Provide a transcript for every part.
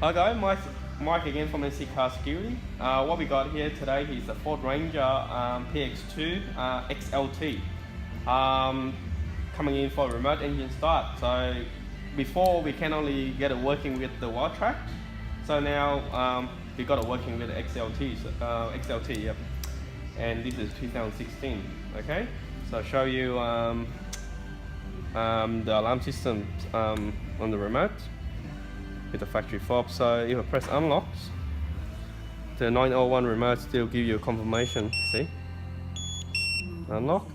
Hi guys, Mike again from NC Car Security. What we got here today is a Ford Ranger PX2 XLT coming in for remote engine start. So before we can only get it working with the Wiltrack, so now we got it working with the XLT, yep. And this is 2016. Okay, so I'll show you the alarm system on the remote with the factory fob. So if I press unlock, the 901 remote still give you a confirmation. See, unlock,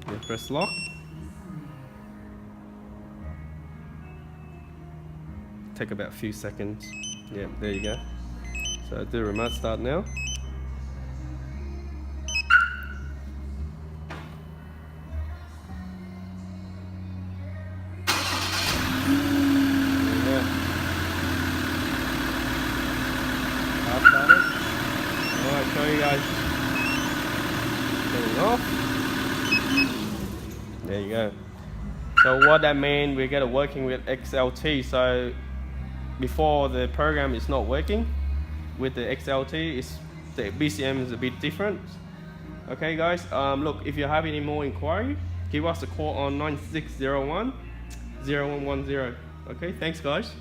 you press lock, take about a few seconds. Yeah, there you go. So do remote start now. I'll show you guys turning off. There you go. So what that means, we get it working with XLT. So before the program is not working with the XLT, the BCM is a bit different. Okay guys, look, if you have any more inquiry, give us a call on 9601 0110. Okay, thanks guys.